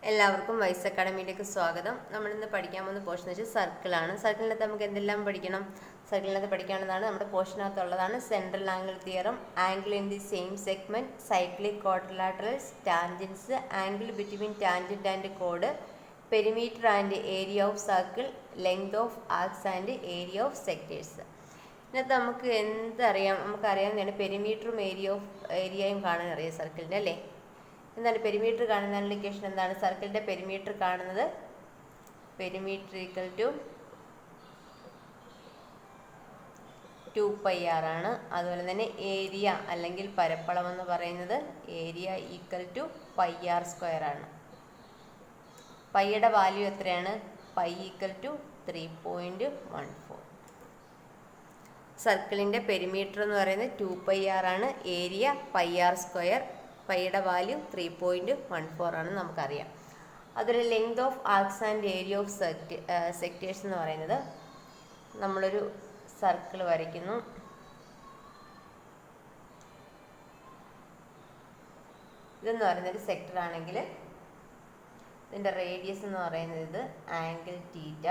എല്ലാവർക്കും വൈസ് അക്കാഡമിയിലേക്ക് സ്വാഗതം. നമ്മളിന്ന് പഠിക്കാൻ പോകുന്ന പോർഷൻ വെച്ചാൽ സർക്കിളാണ്. സർക്കിളിനകത്ത് നമുക്ക് എന്തെല്ലാം പഠിക്കണം? സർക്കിളിനകത്ത് പഠിക്കാനുള്ളതാണ് നമ്മുടെ പോർഷനകത്തുള്ളതാണ് central angle theorem, angle in the same segment, cyclic quadrilaterals, tangents, angle between tangent and കോഡ്, perimeter and area of circle, length of arcs and area of sectors. ഇതിനകത്ത് നമുക്ക് എന്തറിയാം? നമുക്കറിയാവുന്നതാണ് പെരിമീറ്ററും ഏരിയയും കാണാൻ അറിയാം സർക്കിളിൻ്റെ, അല്ലേ? എന്താണ് പെരിമീറ്റർ കാണുന്നതിനുള്ള ഇക്വേഷൻ? എന്താണ് സർക്കിളിൻ്റെ പെരിമീറ്റർ കാണുന്നത്? പെരിമീറ്റർ ഈക്വൽ ടു 2πr ആണ്. അതുപോലെ തന്നെ ഏരിയ അല്ലെങ്കിൽ പരപ്പളം എന്ന് പറയുന്നത് ഏരിയ ഈക്വൽ ടു πr² ആണ്. പൈയുടെ വാല്യൂ എത്രയാണ്? Pi equal to 3.14. സർക്കിളിൻ്റെ പെരിമീറ്റർ എന്ന് പറയുന്നത് 2πr ആണ്. Area πr². പൈയുടെ വാല്യൂ 3.14 ആണ്, നമുക്കറിയാം. അതുപോലെ length of arcs and area of sectors എന്ന് പറയുന്നത്, നമ്മളൊരു സർക്കിൾ വരയ്ക്കുന്നു. ഇതെന്ന് പറയുന്നൊരു സെക്ടർ ആണെങ്കിൽ ഇതിൻ്റെ റേഡിയസ് എന്ന് പറയുന്നത് ഇത് ആംഗിൾ തീറ്റ.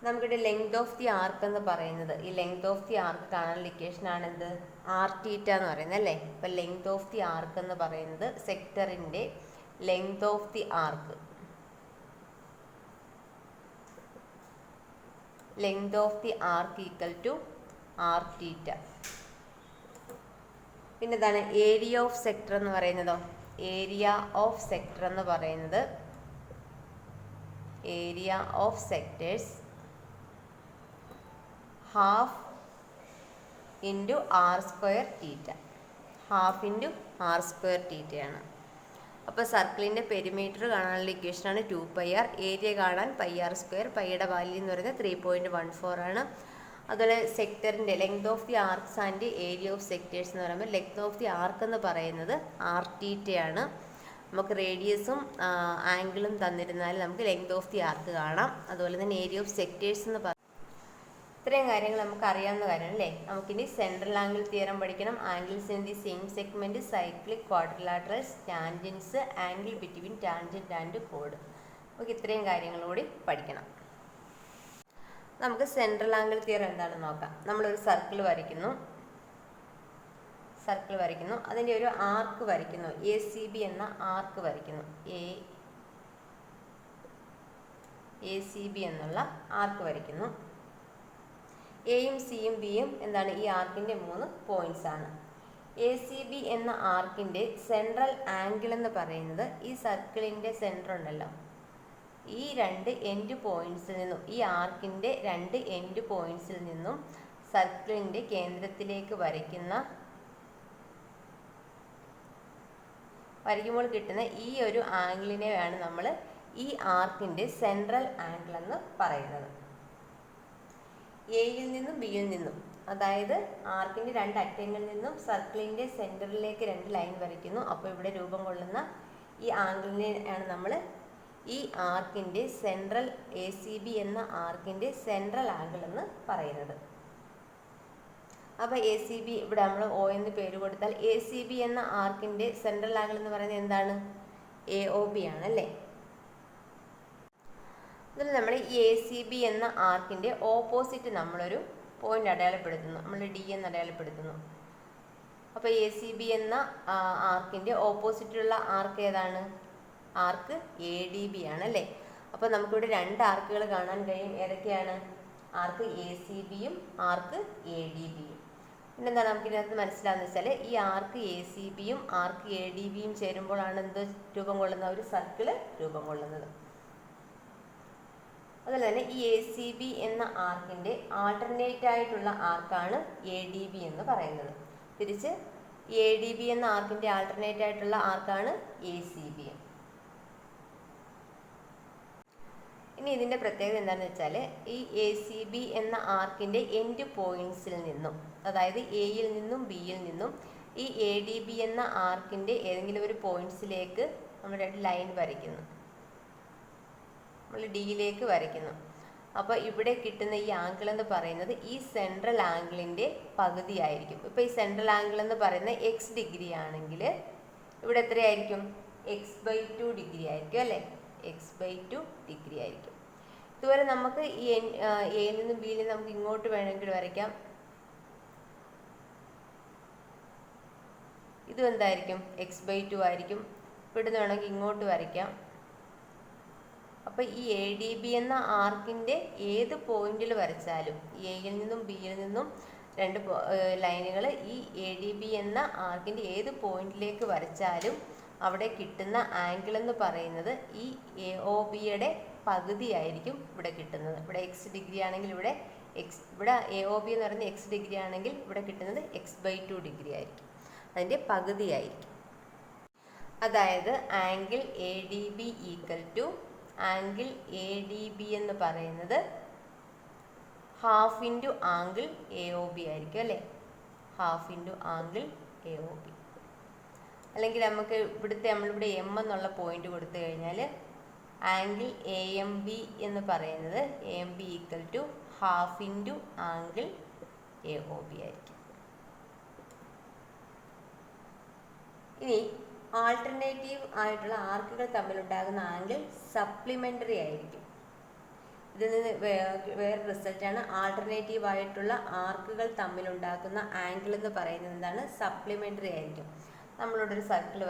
നമുക്കിവിടെ ലെങ്ത് ഓഫ് ദി ആർക്ക് എന്ന് പറയുന്നത്, ഈ ലെങ്ത് ഓഫ് ദി ആർക്ക് കാണാനുള്ള ഇക്വേഷൻ ആണ് എന്ത്? ആർ തീറ്റ എന്ന് പറയുന്നത്, അല്ലേ? ഇപ്പം ലെങ്ത് ഓഫ് ദി ആർക്ക് എന്ന് പറയുന്നത് സെക്ടറിൻ്റെ length of the arc, length of the arc equal to R theta. പിന്നെ എന്താണ് ഏരിയ ഓഫ് സെക്ടർ എന്ന് പറയുന്നതോ? ഏരിയ ഓഫ് സെക്ടർ എന്ന് പറയുന്നത് area of sectors half into r² theta. Half into r² തീറ്റയാണ്. അപ്പോൾ സർക്കിളിൻ്റെ പെരിമീറ്റർ കാണാനുള്ള ഇക്വേഷനാണ് 2πr. ഏരിയ കാണാൻ πr². പൈയുടെ വാല്യൂ എന്ന് പറയുന്നത് 3.14 ആണ്. അതുപോലെ സെക്ടറിൻ്റെ length of the arcs and area of sectors എന്ന് പറയുമ്പോൾ ലെങ്ത് ഓഫ് ദി ആർക്ക് എന്ന് പറയുന്നത് ആർ തീറ്റയാണ്. നമുക്ക് റേഡിയസും ആംഗിളും തന്നിരുന്നാൽ നമുക്ക് ലെങ്ത് ഓഫ് ദി ആർക്ക് കാണാം. അതുപോലെ തന്നെ ഏരിയ ഓഫ് സെക്ടേഴ്സ് എന്ന് ഇത്രയും കാര്യങ്ങൾ നമുക്ക് അറിയാവുന്ന കാര്യമാണ്, അല്ലേ? നമുക്കിനി സെൻട്രൽ ആംഗിൾ തിയറം പഠിക്കണം. Angles in the same segment, cyclic quadrilaterals, tangents, angle between tangent and code. നമുക്ക് ഇത്രയും കാര്യങ്ങൾ കൂടി പഠിക്കണം. നമുക്ക് സെൻട്രൽ ആംഗിൾ തിയറം എന്താണെന്ന് നോക്കാം. നമ്മളൊരു സർക്കിൾ വരയ്ക്കുന്നു. അതിൻ്റെ ഒരു ആർക്ക് വരയ്ക്കുന്നു. ACB എന്ന ആർക്ക് വരയ്ക്കുന്നു. ACB എന്നുള്ള ആർക്ക് വരയ്ക്കുന്നു. എയും സിയും ബിയും എന്താണ്? ഈ ആർക്കിൻ്റെ 3 പോയിന്റ്സ് ആണ്. ACB എന്ന ആർക്കിൻ്റെ സെൻട്രൽ ആംഗിൾ എന്ന് പറയുന്നത് ഈ സർക്കിളിൻ്റെ സെൻറ്റർ ഉണ്ടല്ലോ, ഈ 2 എൻഡ് പോയിന്റ്സിൽ നിന്നും, ഈ ആർക്കിൻ്റെ 2 എൻഡ് പോയിന്റ്സിൽ നിന്നും സർക്കിളിൻ്റെ കേന്ദ്രത്തിലേക്ക് വരയ്ക്കുമ്പോൾ കിട്ടുന്ന ഈ ഒരു ആംഗിളിനെയാണ് നമ്മൾ ഈ ആർക്കിൻ്റെ സെൻട്രൽ ആംഗിൾ എന്ന് പറയുന്നത്. എയിൽ നിന്നും ബിയിൽ നിന്നും, അതായത് ആർക്കിൻ്റെ 2 അറ്റങ്ങളിൽ നിന്നും സർക്കിളിൻ്റെ സെൻറ്ററിലേക്ക് 2 ലൈൻ വരയ്ക്കുന്നു. അപ്പോൾ ഇവിടെ രൂപം കൊള്ളുന്ന ഈ ആംഗിളിനെയാണ് നമ്മൾ ഈ ആർക്കിൻ്റെ സെൻട്രൽ ACB എന്ന ആർക്കിൻ്റെ സെൻട്രൽ ആംഗിൾ എന്ന് പറയുന്നത്. അപ്പോൾ ACB ഇവിടെ നമ്മൾ O എന്ന് പേര് കൊടുത്താൽ ACB എന്ന ആർക്കിൻ്റെ സെൻട്രൽ ആംഗിൾ എന്ന് പറയുന്നത് എന്താണ്? AOB ആണ്, അല്ലേ? അതിൽ നമ്മൾ ACB എന്ന ആർക്കിൻ്റെ ഓപ്പോസിറ്റ് നമ്മളൊരു പോയിന്റ് അടയാളപ്പെടുത്തുന്നു. നമ്മൾ D എന്ന് അടയാളപ്പെടുത്തുന്നു. അപ്പോൾ ACB എന്ന ആർക്കിൻ്റെ ഓപ്പോസിറ്റുള്ള ആർക്ക് ഏതാണ്? ആർക്ക് ADB ആണ്, അല്ലേ? അപ്പോൾ നമുക്കിവിടെ 2 ആർക്കുകൾ കാണാൻ കഴിയും. ഏതൊക്കെയാണ്? ആർക്ക് ACBയും ആർക്ക് ADBയും. പിന്നെന്താണ് നമുക്ക് ഇതിനകത്ത് മനസ്സിലാകുന്നത് വെച്ചാൽ, ഈ ആർക്ക് ACBയും ആർക്ക് ADBയും ചേരുമ്പോഴാണ് എന്ത് രൂപം കൊള്ളുന്ന? ഒരു സർക്കിൾ രൂപം കൊള്ളുന്നത്. അതുപോലെ തന്നെ ഈ ACB എന്ന ആർക്കിൻ്റെ ആൾട്ടർനേറ്റ് ആയിട്ടുള്ള ആർക്കാണ് ADB എന്ന് പറയുന്നത്. തിരിച്ച് ADB എന്ന ആർക്കിൻ്റെ ആൾട്ടർനേറ്റ് ആയിട്ടുള്ള ആർക്കാണ് ACB. ഇനി ഇതിൻ്റെ പ്രത്യേകത എന്താണെന്ന് വെച്ചാൽ, ഈ ACB എന്ന ആർക്കിൻ്റെ എൻഡ് പോയിന്റ്സിൽ നിന്നും, അതായത് എയിൽ നിന്നും ബിയിൽ നിന്നും ഈ ADB എന്ന ആർക്കിൻ്റെ ഏതെങ്കിലും ഒരു പോയിന്റ്സിലേക്ക് നമ്മൾ 2 ലൈൻ വരയ്ക്കുന്നു. നമ്മൾ ഡിയിലേക്ക് വരയ്ക്കുന്നു. അപ്പോൾ ഇവിടെ കിട്ടുന്ന ഈ ആംഗിൾ എന്ന് പറയുന്നത് ഈ സെൻട്രൽ ആംഗിളിൻ്റെ പകുതിയായിരിക്കും. ഇപ്പോൾ ഈ സെൻട്രൽ ആംഗിൾ എന്ന് പറയുന്നത് x ഡിഗ്രി ആണെങ്കിൽ ഇവിടെ എത്രയായിരിക്കും? x/2 ഡിഗ്രി ആയിരിക്കും അല്ലേ, x/2 ഡിഗ്രി ആയിരിക്കും. ഇതുവരെ നമുക്ക് ഈ എയിൽ നിന്നും ബിയിൽ നിന്നും നമുക്ക് ഇങ്ങോട്ട് വേണമെങ്കിൽ വരയ്ക്കാം. ഇതും എന്തായിരിക്കും, x/2 ആയിരിക്കും. ഇവിടുന്ന് വേണമെങ്കിൽ ഇങ്ങോട്ട് വരയ്ക്കാം. അപ്പോൾ ഈ ADB എന്ന ആർക്കിൻ്റെ ഏത് പോയിന്റിൽ വരച്ചാലും, എയിൽ നിന്നും ബിയിൽ നിന്നും രണ്ട് ലൈനുകൾ ഈ ADB എന്ന ആർക്കിൻ്റെ ഏത് പോയിന്റിലേക്ക് വരച്ചാലും അവിടെ കിട്ടുന്ന ആംഗിൾ എന്ന് പറയുന്നത് ഈ AOBയുടെ പകുതിയായിരിക്കും ഇവിടെ കിട്ടുന്നത്. ഇവിടെ x ഡിഗ്രി ആണെങ്കിൽ ഇവിടെ AOB എന്ന് പറയുന്നത് x ഡിഗ്രി ആണെങ്കിൽ ഇവിടെ കിട്ടുന്നത് x/2 ഡിഗ്രി ആയിരിക്കും, അതിൻ്റെ പകുതിയായിരിക്കും. അതായത് angle ADB equal to angle ADB എന്ന് പറയുന്നത് ഹാഫ് ഇൻറ്റു ആംഗിൾ AOB ആയിരിക്കും അല്ലേ, ഹാഫ് ഇൻറ്റു ആംഗിൾ AOB. അല്ലെങ്കിൽ നമുക്ക് നമ്മളിവിടെ M എന്നുള്ള പോയിന്റ് കൊടുത്തു കഴിഞ്ഞാൽ ആംഗിൾ AMB എന്ന് പറയുന്നത് AMB equal to half into angle AOB ആയിരിക്കും. ഇനി ആൾട്ടർനേറ്റീവ് ആയിട്ടുള്ള ആർക്കുകൾ തമ്മിലുണ്ടാകുന്ന ആംഗിൾ സപ്ലിമെൻ്ററി ആയിരിക്കും. ഇതിൽ നിന്ന് വേറെ റിസൾട്ടാണ് ആൾട്ടർനേറ്റീവ് ആയിട്ടുള്ള ആർക്കുകൾ തമ്മിലുണ്ടാക്കുന്ന ആംഗിൾ എന്ന് പറയുന്നത് എന്താണ്, സപ്ലിമെൻ്ററി ആയിരിക്കും. നമ്മളിവിടെ ഒരു സർക്കിൾ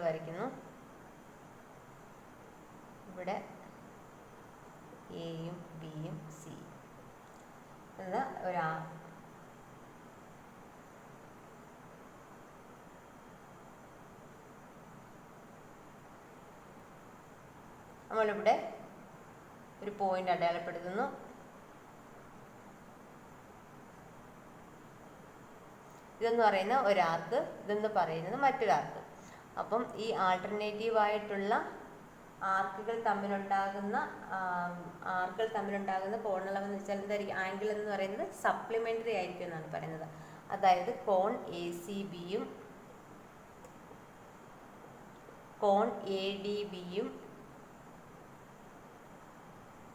വരയ്ക്കുന്നു. ഇവിടെ എയും ബിയും സി എന്ന നമ്മളിവിടെ ഒരു പോയിന്റ് അടയാളപ്പെടുത്തുന്നു. ഇതെന്ന് പറയുന്ന ഒരാർക്ക്, ഇതെന്ന് പറയുന്നത് മറ്റൊരാർക്ക്. അപ്പം ഈ ആൾട്ടർനേറ്റീവ് ആയിട്ടുള്ള ആർക്കുകൾ തമ്മിലുണ്ടാകുന്ന കോണളവെന്ന് വെച്ചാൽ എന്തായിരിക്കും, ആംഗിൾ എന്ന് പറയുന്നത് സപ്ലിമെൻ്ററി ആയിരിക്കും എന്നാണ് പറയുന്നത്. അതായത് കോൺ ACBയും കോൺ ADBയും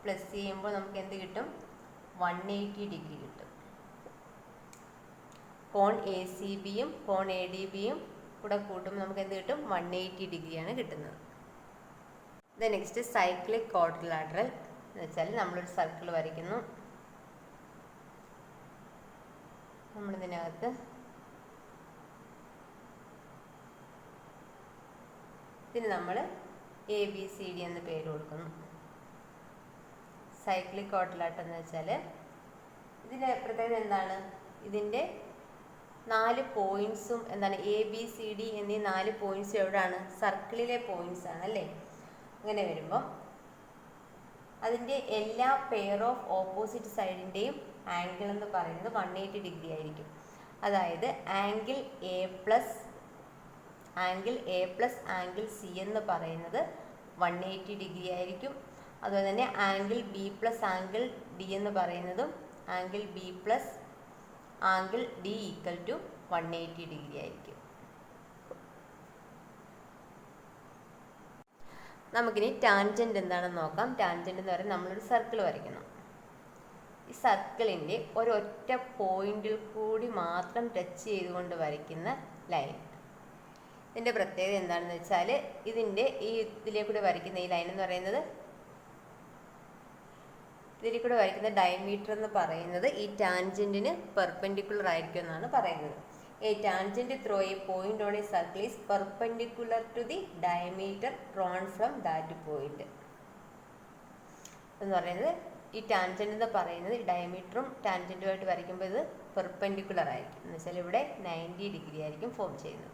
പ്ലസ് ചെയ്യുമ്പോൾ നമുക്ക് എന്ത് കിട്ടും, 180 ഡിഗ്രി കിട്ടും. കോൺ ACBയും കോൺ ADBയും കൂടെ കൂട്ടുമ്പോൾ നമുക്ക് എന്ത് കിട്ടും, 180 ഡിഗ്രിയാണ് കിട്ടുന്നത്. നെക്സ്റ്റ് സൈക്ലിക് ക്വാഡ്രിലാറ്ററൽ എന്ന് വെച്ചാൽ നമ്മളൊരു സർക്കിൾ വരയ്ക്കുന്നു. നമ്മളിതിനകത്ത് ഇതിന് നമ്മൾ ABCD എന്ന് പേര് കൊടുക്കുന്നു. സൈക്ലിക് ക്വാഡ്രിലാറ്ററൽ എന്ന് വെച്ചാൽ ഇതിൻ്റെ പ്രത്യേകത എന്താണ്, ഇതിൻ്റെ 4 പോയിന്റ്സും എന്താണ്, ABCD എന്നീ 4 പോയിന്റ്സ് എവിടെയാണ്, സർക്കിളിലെ പോയിന്റ്സ് ആണ് അല്ലേ. അങ്ങനെ വരുമ്പം അതിൻ്റെ എല്ലാ പെയർ ഓഫ് ഓപ്പോസിറ്റ് സൈഡിൻ്റെയും ആംഗിൾ എന്ന് പറയുന്നത് 180 ഡിഗ്രി ആയിരിക്കും. അതായത് angle A plus angle C എന്ന് പറയുന്നത് 180 ഡിഗ്രി ആയിരിക്കും. അതുപോലെ തന്നെ angle B plus angle D എന്ന് പറയുന്നതും angle B plus angle D equal to 180 degree ആയിരിക്കും. നമുക്കിനി ടാൻജൻറ്റ് എന്താണെന്ന് നോക്കാം. ടാൻജൻറ്റ് എന്ന് പറയുന്നത് നമ്മളൊരു സർക്കിൾ വരയ്ക്കുന്നു. ഈ സർക്കിളിൻ്റെ ഒരൊറ്റ പോയിന്റിൽ കൂടി മാത്രം ടച്ച് ചെയ്തുകൊണ്ട് വരയ്ക്കുന്ന ലൈൻ. ഇതിൻ്റെ പ്രത്യേകത എന്താണെന്ന് വെച്ചാൽ ഇതിലേക്കൂടെ വരയ്ക്കുന്ന ഈ ലൈൻ എന്ന് പറയുന്നത്, ഇതിലേക്കൂടെ വരയ്ക്കുന്ന ഡയമീറ്റർ എന്ന് പറയുന്നത് ഈ ടാൻജൻറ്റിന് പെർപെൻഡിക്കുലർ ആയിരിക്കും എന്നാണ് പറയുന്നത്. A tangent through a point on a circle is perpendicular to the diameter drawn from that point. എന്ന് പറയുന്നത് ഈ ടാൻജൻറ്റ് എന്ന് പറയുന്നത് ഡയമീറ്ററും ടാൻജൻറ്റുമായിട്ട് വരയ്ക്കുമ്പോൾ ഇത് പെർപെൻഡിക്കുലർ ആയിരിക്കും. എന്ന് വെച്ചാൽ ഇവിടെ 90 ഡിഗ്രി ആയിരിക്കും ഫോം ചെയ്യുന്നത്.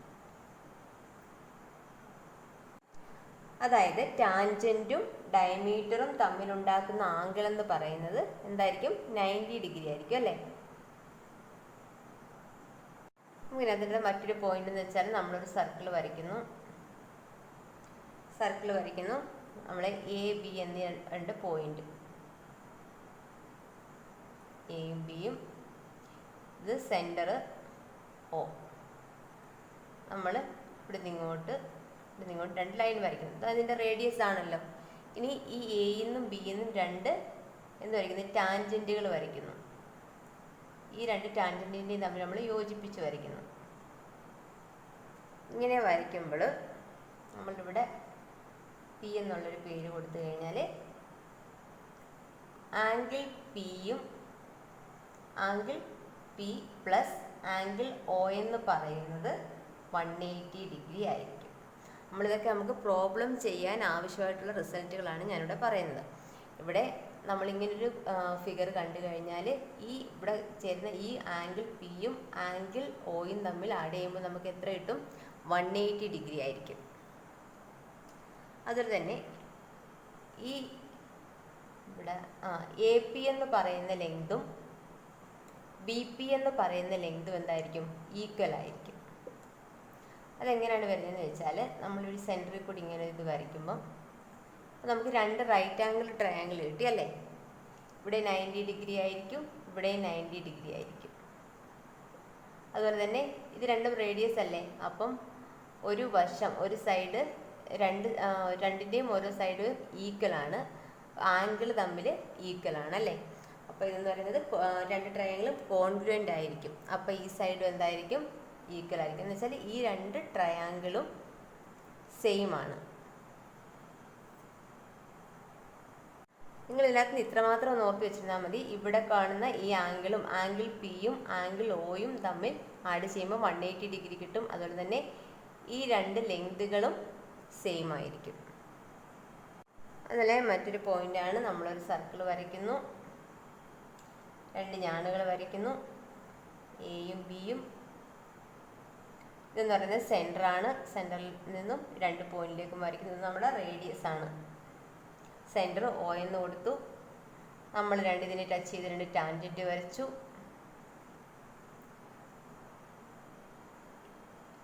അതായത് ടാൻജൻറ്റും ഡയമീറ്ററും തമ്മിലുണ്ടാക്കുന്ന ആംഗിൾ എന്ന് പറയുന്നത് എന്തായിരിക്കും, 90 ഡിഗ്രി ആയിരിക്കും അല്ലേ. അതിൻ്റെ മറ്റൊരു പോയിന്റ് എന്ന് വെച്ചാൽ നമ്മളൊരു സർക്കിൾ വരയ്ക്കുന്നു. നമ്മൾ AB എന്നീ 2 പോയിന്റ്, എയും ബിയും, ഇത് സെൻറ്റർ O. നമ്മൾ ഇവിടുന്ന് ഇങ്ങോട്ട് 2 ലൈൻ വരയ്ക്കുന്നു. ഇത് അതിൻ്റെ റേഡിയസ് ആണല്ലോ. ഇനി ഈ എയിൽ നിന്നും ബിയിൽ നിന്നും 2 എന്ന് വരയ്ക്കുന്നത് ടാൻജൻറ്റുകൾ വരയ്ക്കുന്നു. ഈ രണ്ട് ടാൻജൻറ്റിൻ്റെയും തമ്മിൽ നമ്മൾ യോജിപ്പിച്ച് വരയ്ക്കുന്നു. ഇങ്ങനെ വരയ്ക്കുമ്പോൾ നമ്മളിവിടെ പി എന്നുള്ളൊരു പേര് കൊടുത്തു കഴിഞ്ഞാൽ ആംഗിൾ പിയും angle P plus angle O എന്ന് പറയുന്നത് 180 ഡിഗ്രി ആയിരിക്കും. നമ്മളിതൊക്കെ നമുക്ക് പ്രോബ്ലം ചെയ്യാൻ ആവശ്യമായിട്ടുള്ള റിസൾട്ടുകളാണ് ഞാനിവിടെ പറയുന്നത്. ഇവിടെ നമ്മളിങ്ങനൊരു ഫിഗർ കണ്ടു കഴിഞ്ഞാൽ ഈ ഇവിടെ ചേരുന്ന ഈ ആംഗിൾ പിയും ആംഗിൾ ഒയും തമ്മിൽ ആഡ് ചെയ്യുമ്പോൾ നമുക്ക് എത്ര കിട്ടും? 180 ഡിഗ്രി ആയിരിക്കും. അതുപോലെ തന്നെ ഈ ഇവിടെ എ പി എന്ന് പറയുന്ന ലെങ്തും ബി പി എന്ന് പറയുന്ന ലെങ്തും എന്തായിരിക്കും? ഈക്വൽ ആയിരിക്കും. അതെങ്ങനെയാണ് വരുന്നതെന്ന് വെച്ചാൽ നമ്മളൊരു സെൻറ്ററിൽ കൂടി ഇങ്ങനെ ഇത് വരയ്ക്കുമ്പം നമുക്ക് രണ്ട് റൈറ്റ് ആംഗിൾ ട്രയാങ്കിൾ കിട്ടി അല്ലേ? ഇവിടെ 90 ഡിഗ്രി ആയിരിക്കും, ഇവിടെ 90 ഡിഗ്രി ആയിരിക്കും. അതുപോലെ തന്നെ ഇത് രണ്ടും റേഡിയസ് അല്ലേ? അപ്പം ഒരു വശം ഒരു സൈഡ് രണ്ടിൻ്റെയും ഓരോ സൈഡ് ഈക്വൽ ആണ്, ആംഗിൾ തമ്മിൽ ഈക്വൽ ആണ് അല്ലേ? അപ്പോൾ ഇതെന്ന് പറയുന്നത് രണ്ട് ട്രയാങ്കിളും കോൺഗ്രുവൻ്റ് ആയിരിക്കും. അപ്പോൾ ഈ സൈഡും എന്തായിരിക്കും? ഈക്വൽ ആയിരിക്കും. എന്ന് വെച്ചാൽ ഈ രണ്ട് ട്രയാങ്കിളും സെയിം ആണ്. നിങ്ങൾ ഇതിനകത്ത് ഇത്രമാത്രം ഒന്ന് ഓർത്ത് വെച്ചിരുന്നാൽ മതി. ഇവിടെ കാണുന്ന ഈ ആംഗിളും ആംഗിൾ പിയും ആംഗിൾ ഒയും തമ്മിൽ ആഡ് ചെയ്യുമ്പോൾ 180 ഡിഗ്രി കിട്ടും. അതുപോലെ തന്നെ ഈ രണ്ട് ലെങ്തുകളും സെയിം ആയിരിക്കും. അതുപോലെ മറ്റൊരു പോയിൻ്റാണ്, നമ്മളൊരു സർക്കിൾ വരയ്ക്കുന്നു, രണ്ട് ഞാനുകൾ വരയ്ക്കുന്നു, എയും ബിയും. ഇതെന്ന് പറയുന്നത് സെൻറ്ററാണ്. സെൻറ്ററിൽ നിന്നും രണ്ട് പോയിന്റിലേക്കും വരയ്ക്കുന്നത് നമ്മുടെ റേഡിയസ് ആണ്. സെൻറ്റർ ഒ എന്ന് കൊടുത്തു. നമ്മൾ ഇതിനെ ടച്ച് ചെയ്ത് രണ്ട് ടാൻജൻറ്റ് വരച്ചു.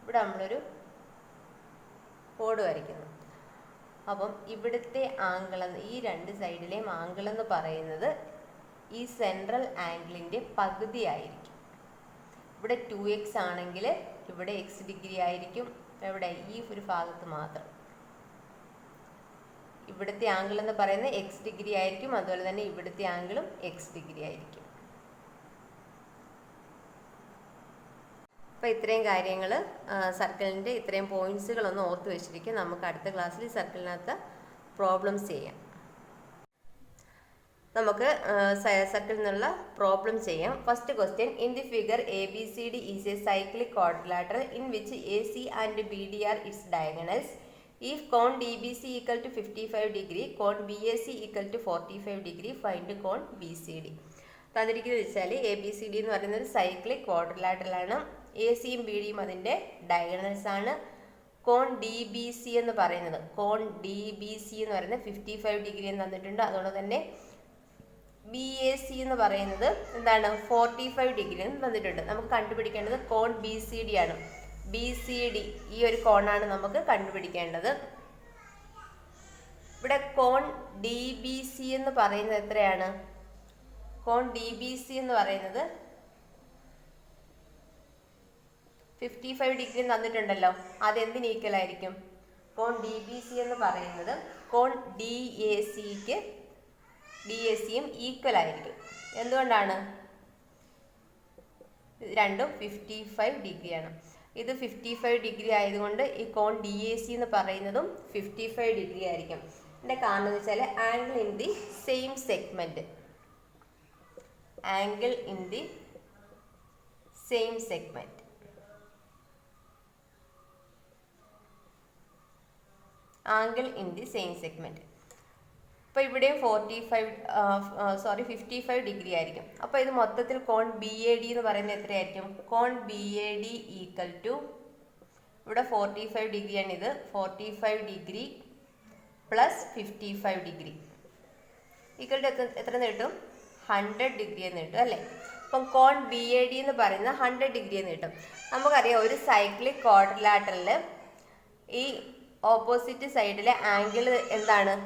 ഇവിടെ നമ്മളൊരു കോഡ് വരയ്ക്കുന്നു. അപ്പം ഇവിടുത്തെ ആംഗിൾ ഈ രണ്ട് സൈഡിലെയും ആംഗിൾ എന്ന് പറയുന്നത് ഈ സെൻട്രൽ ആംഗിളിൻ്റെ പകുതി ആയിരിക്കും. ഇവിടെ 2x ആണെങ്കിൽ ഇവിടെ x ഡിഗ്രി ആയിരിക്കും. ഇവിടെ ഈ ഒരു ഭാഗത്ത് മാത്രം ഇവിടുത്തെ ആംഗിൾ എന്ന് പറയുന്നത് x ഡിഗ്രി ആയിരിക്കും. അതുപോലെ തന്നെ ഇവിടുത്തെ ആംഗിളും x ഡിഗ്രി ആയിരിക്കും. അപ്പോൾ ഇത്രയും കാര്യങ്ങൾ സർക്കിളിൻ്റെ ഇത്രയും പോയിന്റ്സുകളൊന്ന് ഓർത്ത് വെച്ചിരിക്കും. നമുക്ക് അടുത്ത ക്ലാസ്സിൽ ഈ സർക്കിളിനകത്ത് പ്രോബ്ലംസ് ചെയ്യാം. നമുക്ക് സർക്കിളിൽ നിന്നുള്ള പ്രോബ്ലം ചെയ്യാം. First question, in the figure A B C D is a cyclic quadrilateral in which A C and B D are its diagonals. If cone DBC equal to 55 degree, cone BAC equal to 45 degree, find cone BCD. തന്നിരിക്കുന്നത് വെച്ചാൽ A B C D എന്ന് പറയുന്നത് cyclic quadrilateral ആണ്. A സിയും B ഡിയും അതിൻ്റെ diagonals ആണ്. കോൺ D B C എന്ന് പറയുന്നത് 55 ഡിഗ്രി എന്ന് തന്നിട്ടുണ്ട്. അതുകൊണ്ട് തന്നെ ബി എ സി എന്ന് പറയുന്നത് എന്താണ്? 45 ഡിഗ്രി എന്ന് തന്നിട്ടുണ്ട്. നമുക്ക് കണ്ടുപിടിക്കേണ്ടത് കോൺ ബി സി ഡി ആണ്. ബി സി ഡി ഈ ഒരു കോണാണ് നമുക്ക് കണ്ടുപിടിക്കേണ്ടത്. ഇവിടെ കോൺ ഡി ബി സി എന്ന് പറയുന്നത് എത്രയാണ്? കോൺ ഡി ബി സി എന്ന് പറയുന്നത് 55 ഡിഗ്രി തന്നിട്ടുണ്ടല്ലോ. അതെന്തിന് ഈക്വൽ ആയിരിക്കും? കോൺ ഡി ബി സി എന്ന് പറയുന്നത് കോൺ ഡി എ സിയും ഈക്വൽ ആയിരിക്കും. എന്തുകൊണ്ടാണ്? രണ്ടും 55 ഡിഗ്രിയാണ്. ഇത് 55 ഡിഗ്രി ആയതുകൊണ്ട് ഈ കോൺ ഡി എ സി എന്ന് പറയുന്നതും 55 ഡിഗ്രി ആയിരിക്കും. ഇതിൻ്റെ കാരണം എന്ന് വെച്ചാൽ angle in the same segment. Angle in the same segment. Angle in the same segment. അപ്പോൾ ഇവിടെയും 55 ഡിഗ്രി ആയിരിക്കും. അപ്പോൾ ഇത് മൊത്തത്തിൽ കോൺ ബി എ ഡി എന്ന് പറയുന്നത് എത്രയായിരിക്കും? കോൺ B A D equal to ഇവിടെ 45 ഡിഗ്രിയാണ്. ഇത് 45 degree plus 55 degree equal to എത്ര കിട്ടും? 100 ഡിഗ്രി എന്ന് കിട്ടും അല്ലേ? അപ്പം കോൺ ബി എ ഡി എന്ന് പറയുന്നത് 100 ഡിഗ്രി എന്ന് കിട്ടും. നമുക്കറിയാം ഒരു സൈക്ലിക് ക്വാഡ്രിലാറ്ററൽ ഈ ഓപ്പോസിറ്റ് സൈഡിലെ ആംഗിൾ എന്താണ്?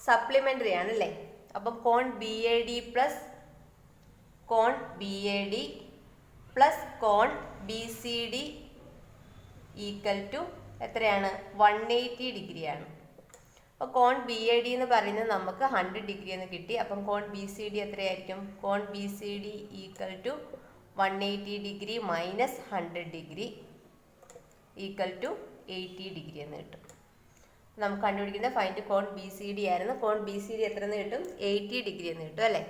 സപ്ലിമെൻ്ററി ആണ് അല്ലേ? അപ്പം കോൺ ബി എ ഡി പ്ലസ് കോൺ B C D equal to എത്രയാണ്? 180 ഡിഗ്രിയാണ്. അപ്പോൾ കോൺ ബി എ ഡി എന്ന് പറയുന്നത് നമുക്ക് 100 ഡിഗ്രി എന്ന് കിട്ടി. അപ്പം കോൺ ബി സി ഡി എത്രയായിരിക്കും? കോൺ B C D equal to 180 degree minus 100 degree equal to 80 degree എന്ന് കിട്ടും. നമുക്ക് കണ്ടുപിടിക്കുന്നത് ഫൈൻഡ് കോൺ ബി സി ഡി ആയിരുന്നു. കോൺ ബി സി ഡി എത്ര എന്ന് കിട്ടും? 80 ഡിഗ്രി എന്ന് കിട്ടും അല്ലേ?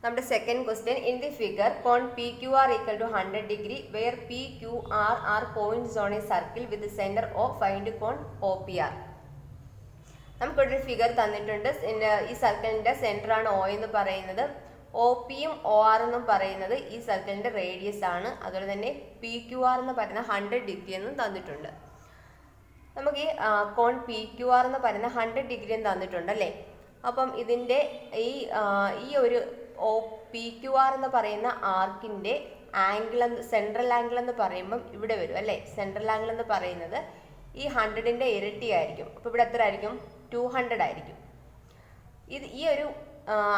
നമ്മുടെ second question, in the figure കോൺ P Q R equal to 100 degree where P Q R points on a circle with centre O find കോൺ ഒ പി ആർ. നമുക്കിവിടെ ഒരു ഫിഗർ തന്നിട്ടുണ്ട്. ഈ സർക്കിളിന്റെ സെന്റർ ആണ് ഒ എന്ന് പറയുന്നത്. ഒ പിയും ഒ ആർ എന്നും പറയുന്നത് ഈ സർക്കിളിന്റെ റേഡിയസ് ആണ്. അതുപോലെ തന്നെ പി ക്യു ആർ എന്ന് പറയുന്ന 100 ഡിഗ്രി എന്നും തന്നിട്ടുണ്ട്. നമുക്ക് ഈ കോൺ പി ക്യു ആർ എന്ന് പറയുന്ന 100 ഡിഗ്രി എന്ന് തന്നിട്ടുണ്ട് അല്ലേ? അപ്പം ഇതിൻ്റെ ഈ ഒരു പി ക്യു ആർ എന്ന് പറയുന്ന ആർക്കിൻ്റെ ആംഗിൾ സെൻട്രൽ ആംഗിൾ എന്ന് പറയുമ്പം ഇവിടെ വരും അല്ലേ? സെൻട്രൽ ആംഗിൾ എന്ന് പറയുന്നത് ഈ 100ന്റെ ഇരട്ടി ആയിരിക്കും. അപ്പോൾ ഇവിടെ എത്ര ആയിരിക്കും? 200 ആയിരിക്കും. ഈ ഒരു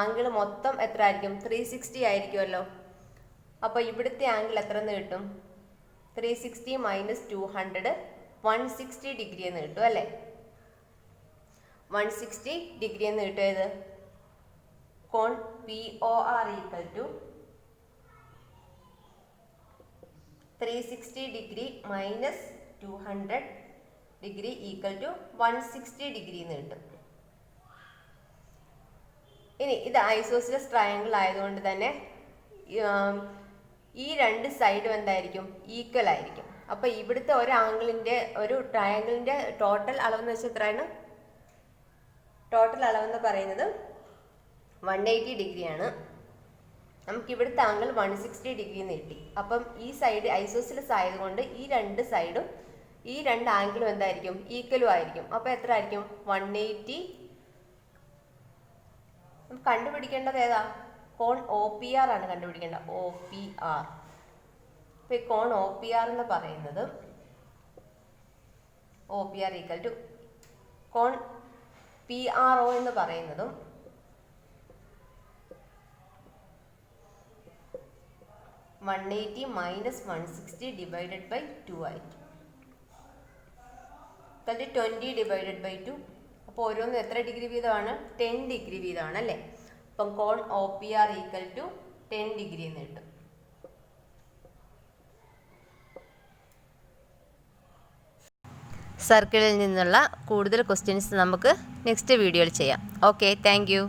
ആംഗിൾ മൊത്തം എത്ര ആയിരിക്കും? 360 ആയിരിക്കുമല്ലോ. അപ്പോൾ ഇവിടുത്തെ ആംഗിൾ എത്ര എന്ന് കിട്ടും? 360 മൈനസ് 200 160 ഡിഗ്രി എന്ന് കിട്ടും അല്ലേ? 160 ഡിഗ്രി എന്ന് കിട്ടും. ഏത്? കോൺ P O R equal to 360 degree minus 200 degree equal to 160 degree എന്ന് കിട്ടും. ഇനി ഇത് ഐസോസിലസ് ട്രയാങ്കിൾ ആയതുകൊണ്ട് തന്നെ ഈ രണ്ട് സൈഡും എന്തായിരിക്കും? ഈക്വൽ ആയിരിക്കും. അപ്പോൾ ഇവിടുത്തെ ഒരു ട്രയാങ്കിളിൻ്റെ ടോട്ടൽ അളവെന്ന് വെച്ചാൽ എത്രയാണ്? ടോട്ടൽ അളവെന്ന് പറയുന്നത് 180 ഡിഗ്രിയാണ്. നമുക്ക് ഇവിടുത്തെ ആംഗിൾ 160 ഡിഗ്രി എന്ന് കിട്ടി. അപ്പം ഈ സൈഡ് ഐസോസിലസ് ആയതുകൊണ്ട് ഈ രണ്ട് സൈഡും ഈ രണ്ട് ആംഗിളും എന്തായിരിക്കും? ഈക്വലും ആയിരിക്കും. അപ്പോൾ എത്ര ആയിരിക്കും? 180. നമുക്ക് കണ്ടുപിടിക്കേണ്ടത് ഏതാ? കോൺ ഒ പി ആർ ആണ് കണ്ടുപിടിക്കേണ്ടത്. O P R. അപ്പോൾ ഈ കോൺ ഒ പി ആർ എന്ന് പറയുന്നത് O P R equal to കോൺ പി ആർ ഒ എന്ന് പറയുന്നതും 180 മൈനസ് 160 ഡിവൈഡഡ് ബൈ 2 ആയിരിക്കും. 20 ഡിവൈഡഡ് ബൈ 2. അപ്പോൾ ഓരോന്നും എത്ര ഡിഗ്രി വീതമാണ്? 10 ഡിഗ്രി വീതമാണ് അല്ലേ? അപ്പം കോൺ O P R equal to 10 degree എന്ന് കിട്ടും. സർക്കിളിൽ നിന്നുള്ള കൂടുതൽ ക്വസ്റ്റ്യൻസ് നമുക്ക് നെക്സ്റ്റ് വീഡിയോയിൽ ചെയ്യാം. Okay, thank you.